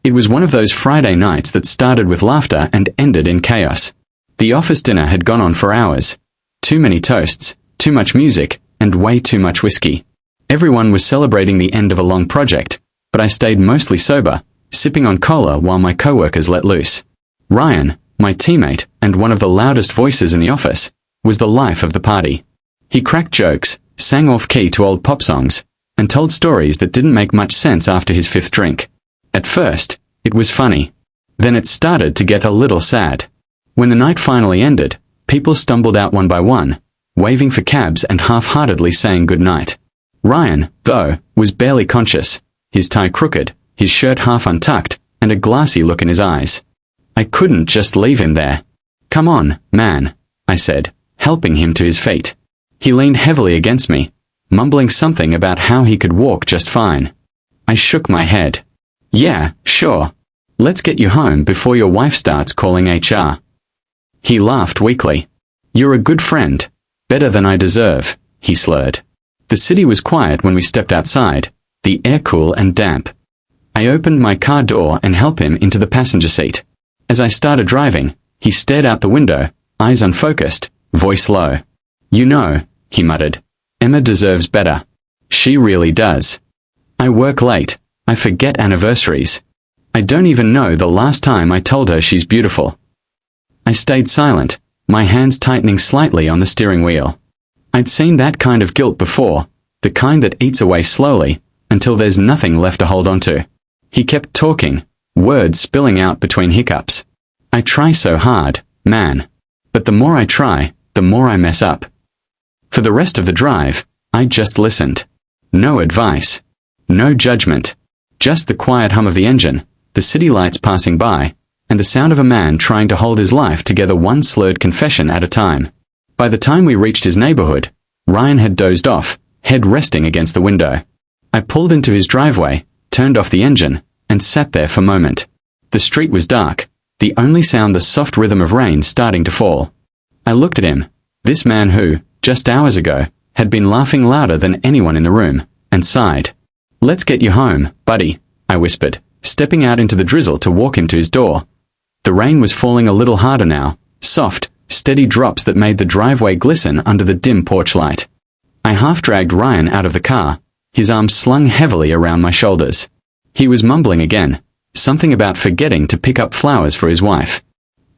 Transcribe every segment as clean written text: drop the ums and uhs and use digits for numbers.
It was one of those Friday nights that started with laughter and ended in chaos. The office dinner had gone on for hours. Too many toasts, too much music, and way too much whiskey. Everyone was celebrating the end of a long project, but I stayed mostly sober, sipping on cola while my coworkers let loose. Ryan, my teammate and one of the loudest voices in the office, was the life of the party. He cracked jokes, sang off-key to old pop songs, and told stories that didn't make much sense after his fifth drink. At first, it was funny. Then it started to get a little sad. When the night finally ended, people stumbled out one by one, waving for cabs and half-heartedly saying goodnight. Ryan, though, was barely conscious, his tie crooked, his shirt half untucked, and a glassy look in his eyes. I couldn't just leave him there. "Come on, man," I said, helping him to his feet. He leaned heavily against me, mumbling something about how he could walk just fine. I shook my head. "Yeah, sure. Let's get you home before your wife starts calling HR." He laughed weakly. "You're a good friend. Better than I deserve," he slurred. The city was quiet when we stepped outside, the air cool and damp. I opened my car door and helped him into the passenger seat. As I started driving, he stared out the window, eyes unfocused, voice low. "You know," he muttered, "Emma deserves better. She really does. I work late. I forget anniversaries. I don't even know the last time I told her she's beautiful." I stayed silent, my hands tightening slightly on the steering wheel. I'd seen that kind of guilt before, the kind that eats away slowly, until there's nothing left to hold on to. He kept talking, words spilling out between hiccups. "I try so hard, man. But the more I try, the more I mess up." For the rest of the drive, I just listened. No advice. No judgment. Just the quiet hum of the engine, the city lights passing by, and the sound of a man trying to hold his life together one slurred confession at a time. By the time we reached his neighborhood, Ryan had dozed off, head resting against the window. I pulled into his driveway, turned off the engine, and sat there for a moment. The street was dark, the only sound the soft rhythm of rain starting to fall. I looked at him, this man who, just hours ago, had been laughing louder than anyone in the room, and sighed. "Let's get you home, buddy," I whispered, stepping out into the drizzle to walk him to his door. The rain was falling a little harder now, soft, steady drops that made the driveway glisten under the dim porch light. I half-dragged Ryan out of the car, his arms slung heavily around my shoulders. He was mumbling again, something about forgetting to pick up flowers for his wife.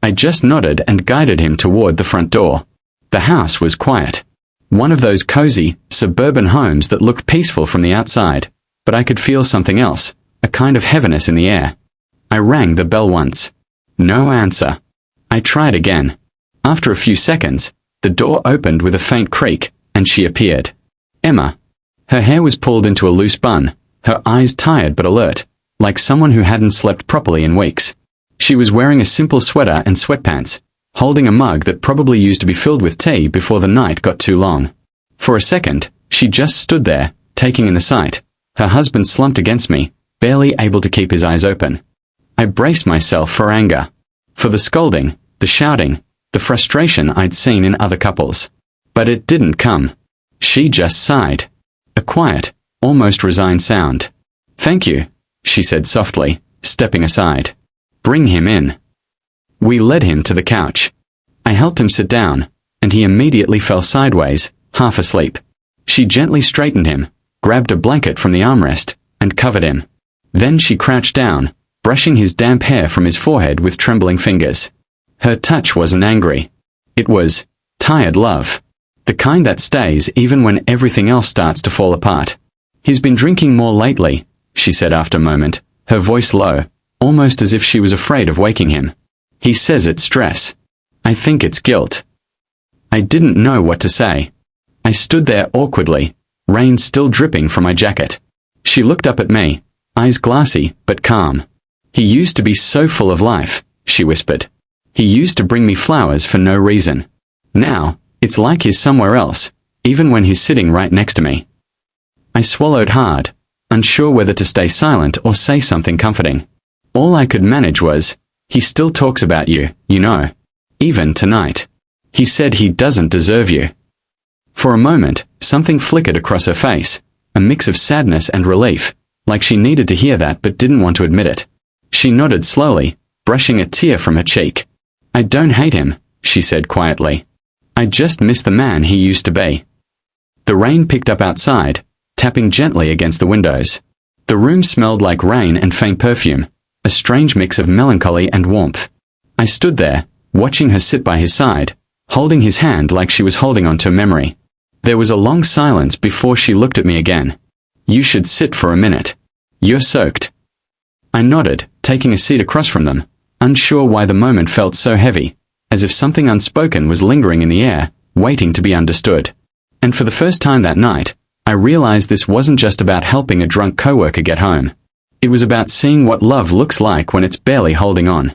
I just nodded and guided him toward the front door. The house was quiet. One of those cozy, suburban homes that looked peaceful from the outside, but I could feel something else, a kind of heaviness in the air. I rang the bell once. No answer. I tried again. After a few seconds, the door opened with a faint creak, and she appeared. Emma. Her hair was pulled into a loose bun, her eyes tired but alert, like someone who hadn't slept properly in weeks. She was wearing a simple sweater and sweatpants, holding a mug that probably used to be filled with tea before the night got too long. For a second, she just stood there, taking in the sight, her husband slumped against me, barely able to keep his eyes open. I braced myself for anger. For the scolding, the shouting, the frustration I'd seen in other couples. But it didn't come. She just sighed. A quiet, almost resigned sound. "Thank you," she said softly, stepping aside. "Bring him in." We led him to the couch. I helped him sit down, and he immediately fell sideways, half asleep. She gently straightened him, grabbed a blanket from the armrest, and covered him. Then she crouched down, brushing his damp hair from his forehead with trembling fingers. Her touch wasn't angry. It was tired love. The kind that stays even when everything else starts to fall apart. "He's been drinking more lately," she said after a moment, her voice low, almost as if she was afraid of waking him. "He says it's stress. I think it's guilt." I didn't know what to say. I stood there awkwardly, rain still dripping from my jacket. She looked up at me, eyes glassy but calm. "He used to be so full of life," she whispered. "He used to bring me flowers for no reason. Now, it's like he's somewhere else, even when he's sitting right next to me." I swallowed hard, unsure whether to stay silent or say something comforting. All I could manage was, "He still talks about you, you know. Even tonight. He said he doesn't deserve you." For a moment, something flickered across her face, a mix of sadness and relief, like she needed to hear that but didn't want to admit it. She nodded slowly, brushing a tear from her cheek. "I don't hate him," she said quietly. "I just miss the man he used to be." The rain picked up outside, tapping gently against the windows. The room smelled like rain and faint perfume, a strange mix of melancholy and warmth. I stood there, watching her sit by his side, holding his hand like she was holding on to a memory. There was a long silence before she looked at me again. "You should sit for a minute. You're soaked." I nodded, taking a seat across from them, unsure why the moment felt so heavy, as if something unspoken was lingering in the air, waiting to be understood. And for the first time that night, I realized this wasn't just about helping a drunk coworker get home. It was about seeing what love looks like when it's barely holding on.